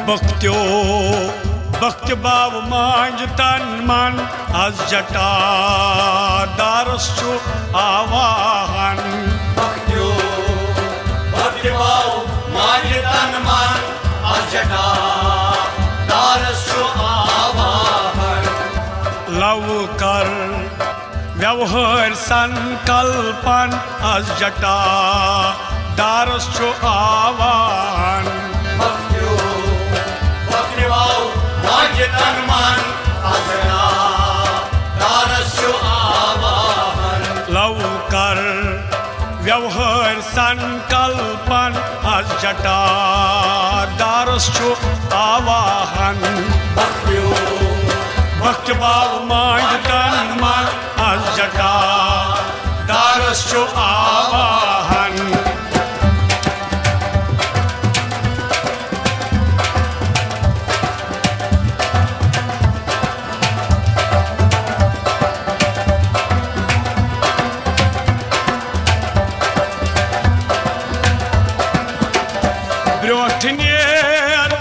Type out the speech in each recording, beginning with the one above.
भक्त्यो भक्ति भाव मांझ तन मन आज जटा दारस छु आवाहन भक्त्यो भक्ति भाव मांझ तन मन आज जटा दारस छु आवाहन लव कर व्यवहार संकल्पन आज जटा दारस छु आवाहन भक्त्यो भक्ति भाव मांझ तन मन आज जटा दारस छु आवाहन लव कर व्यवहार संकल्पन आज जटा दारस छु आवाहन भक्त्यो भक्ति भाव मांझ तन मन आज जटा दारस छु आवाहन ब्रोठनेर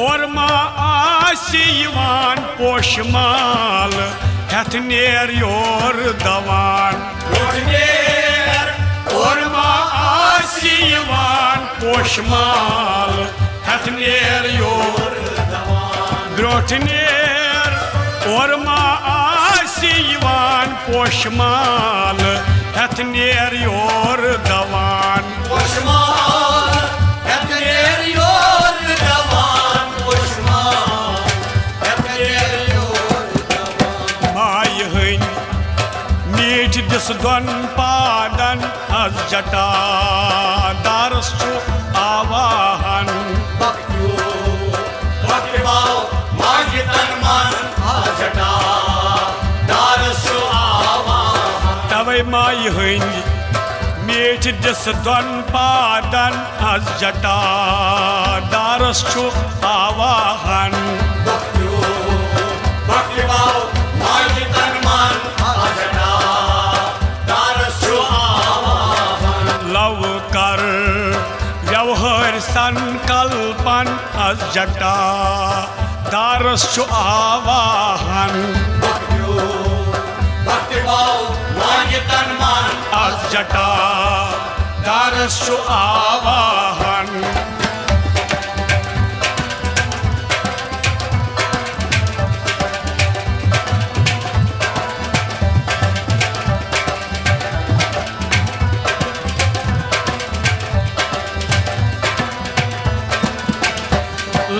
और माँ आशीवान पोशमाल हथनेर योर दवान ब्रोठनेर और माँ आशीवान पोशमाल हथनेर योर दवान ब्रोठनेर और माँ आशीवान पोशमाल हथनेर योर दवान पोषमान हथनेर योर दवान पोषमान हथनेर योर दवान माय हन मीठ दिस दोन पादन आज जटा दारस छु आवाहन भक्त्यो भक्ति भाव मांझ तन मन आज जटा दारस छु आवाहन तवै माय हन मीठ दिस दोन पादन आज जटा दारस छु आवाहन भक्त्यो भक्ति भाव मांझ तन मन आज जटा दारस छु आवाहन लव कर व्यवहार संकल्पन आज जटा दारस छु आवाहन भक्त्यो भक्ति भाव मांझ तन मन आज जटा दारस छु आवाहन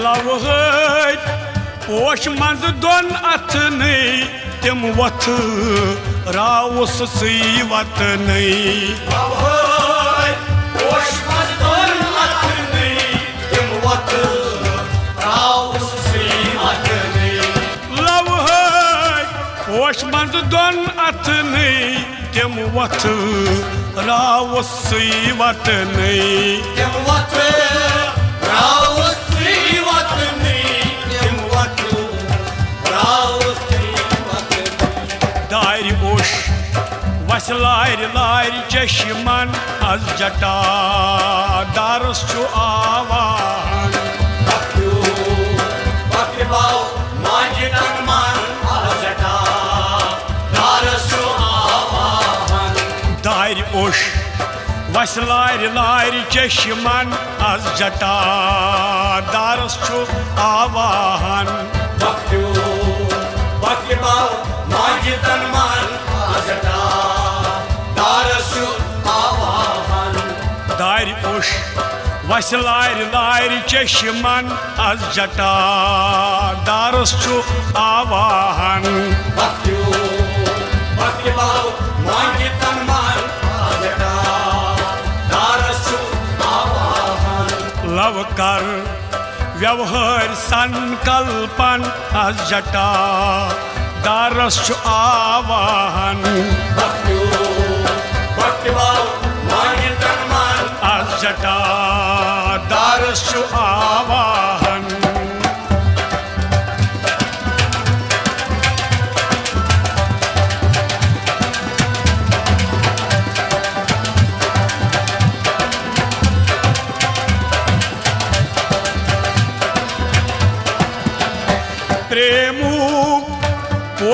लव है पोश मंज दोन अथनै तिम वथ रावुस सी वत नहीं अवहै पोषमन दोन अथनै तिम वत राउस श्रीमत नै लव है पोश मंज दोन अथनै तिम वथ रावुस सी वत नहीं तिम वत राउस श्रीमत नै तिम वत राउस श्रीमत नै दार ओश वस लार लार चश्मन आज जटा दारस छु आवाहन भक्त्यो भक्ति भाव मांझ तन मन आज जटा दारस छु आवाहन दार ओश वस लार लार चश्मन आज जटा दारस छु आवाहन भक्त्यो भक्ति भाव मांझ तन मन आज जटा दारस छु आवाहन दार ओश वस लार लार चश्मन आज जटा दारस छु आवाहन भक्त्यो भक्ति भाव मांझ तन मन आज जटा दारस छु आवाहन लव कर व्यवहार संकल्पन आज जटा दारस छु आवाहन भक्त्यो भक्ति भाव मांझ तन मन आज जटा दारस छु आवाहन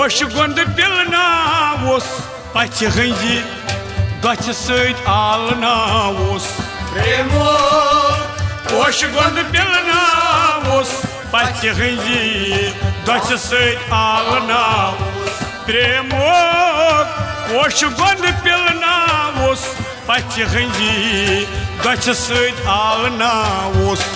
पोश गुंद पिलनावुस पच हंजी दोच सत आलनावुस प्रेमो पोश गुंद पिलनावुस पच हंजी दोच सत आलनावुस प्रेमो पोश गुंद पिलनावुस पच हंजी दोच सत आलनावुस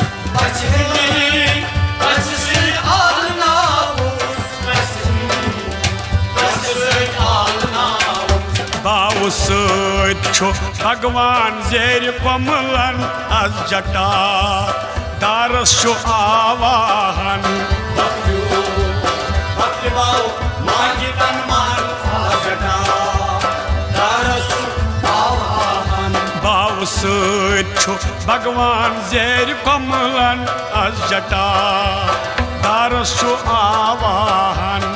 बाव सो भगवान जेर कमलन अज जटा दारस छो आवाहन बाव सो भगवान जेर कमलन अज जटा दारस छो आवाहन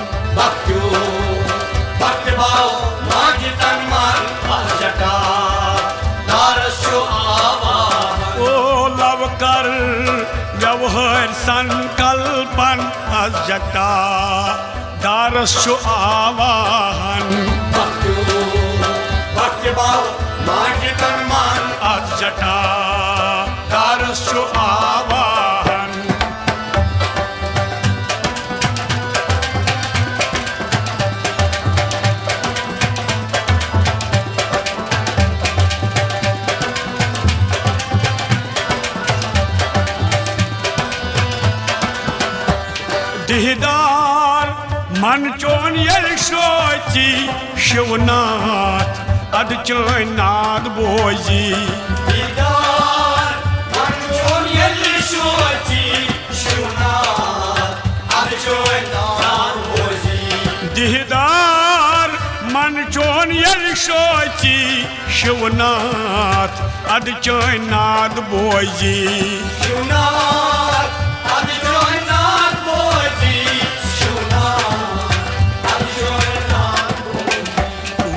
ओ लव कर व्यवहार संकल्पन अज जटा दारस छो आवाहन अज जटा दारस छो आवाहन दिहदार मन चोन यल सोची शिवनाथ अद चोन नाद बोजी दिहदार मन चोन यल सोची शिवनाथ अद चोन नाद बोजी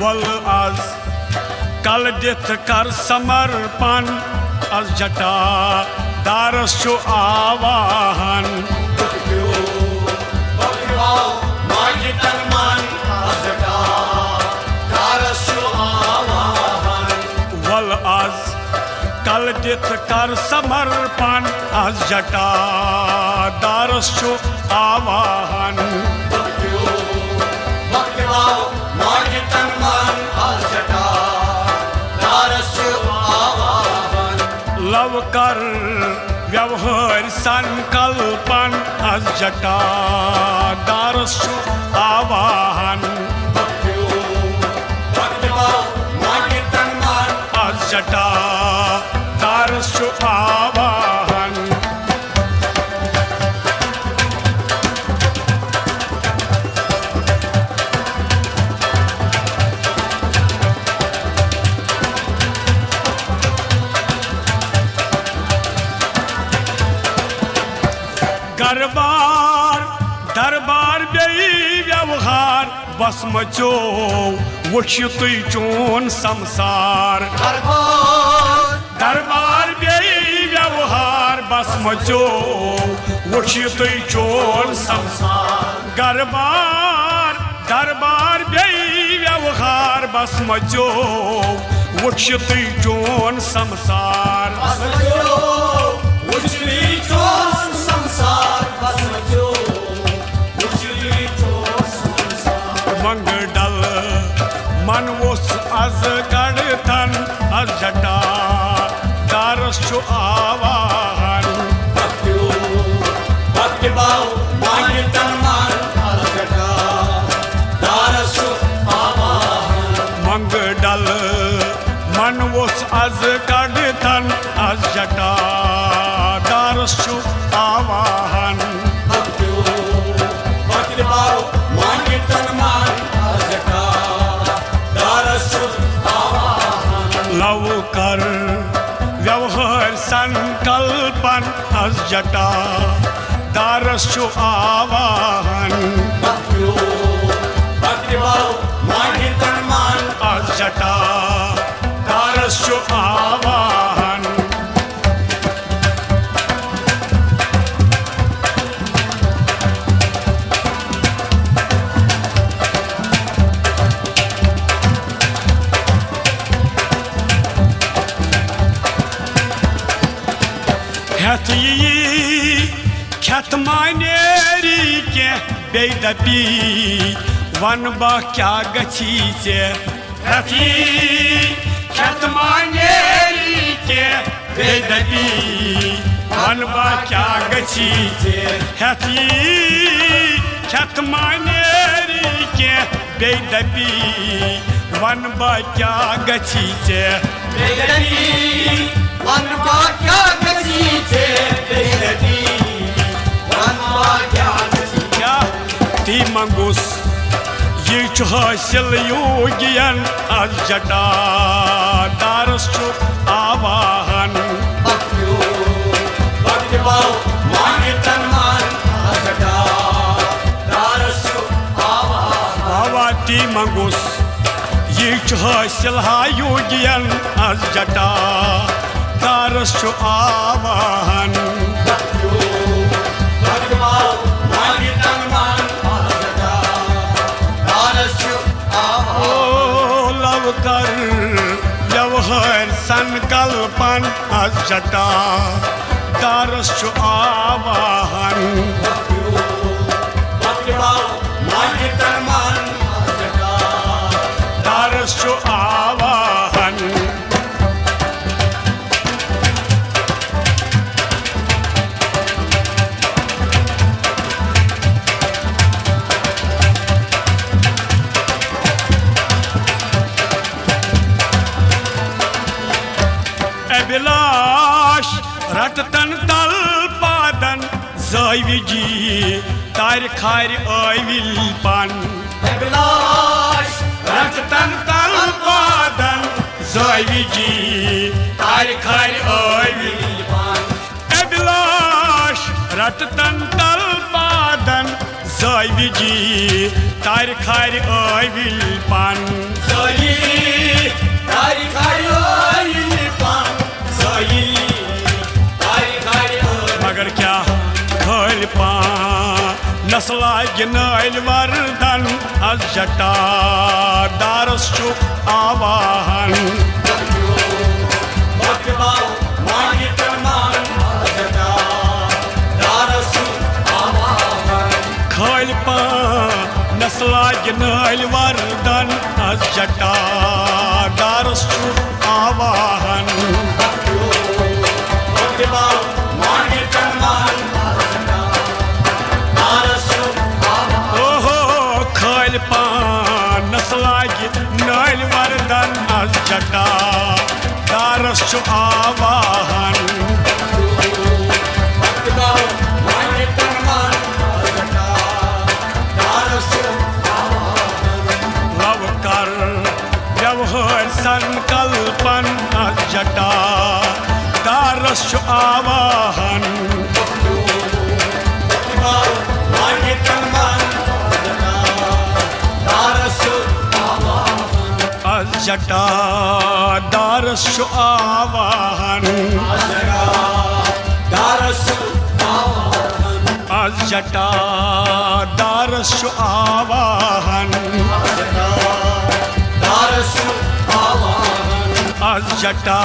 वल आज कल दिथ कर समर्पण अज जटा दारस छो आवाहन वल आज कल दिथ कर समर्पण अज जटा दारस छो आवाहन लव कर व्यवहार संकल्पन अज जटा दारस छो आवाहन अज जटा दारस छो आवाहन दरबार दरबार बेई व्यवहार बस मचो वुछ तुई चोन संसार दरबार बेई व्यवहार बस मचो वुछ तुई चोन संसार दरबार दरबार बेई व्यवहार बस मचो वुछ तुई चोन संसार मंगडल मन वोस अज गढ़थन अज जटा दारस छो आवाहन मंगडल मन वोस अज गढ़थन अज जटा दारस छो आवाहन लव कर व्यवहार संकल्पन अज जटा दारस छो आवाहन अज जटा दारस छो आवाहन खेत मानेरी के बेदपी वन बा क्या गछी से खेत मानेरी के बेदपी वन बा क्या गछी से खेत मानेरी के बेदपी वन बा क्या गछी से ती मंगुस ये हासिल योगियन आज जटा दारस आवाहन बाबा ती मंगुस ये हासिल हा योगियन आज जटा दारस आवाहन कर व्यवहार संकल्पन आज जटा दारस आवाहन दारस आवाहन अभिलाष रटतन तल पादन जैविजी तार खार आविल पान अभिलाष रटतन तल पादन जैविजी तार खार आविल पान अभिलाष रटतन तल पादन जैविजी तार खार आविल पान मगर क्या खल पा नस्ला गिनल वर्दन आज जटा दारस आवाहन खल पा नस्ला गिनल वर्दन आज जटा दारस आवाहन नस्लागी नल वर्दन आज जटा दारस आवाहन लव कर व्यवहार संकल्पन आज जटा दारस आवाहन आज जटा दारस आवाहन आज जटा दारस आवाहन आज जटा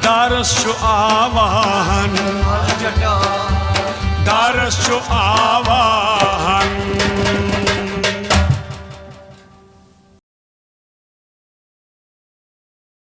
दारस आवाहन दारस आवाहन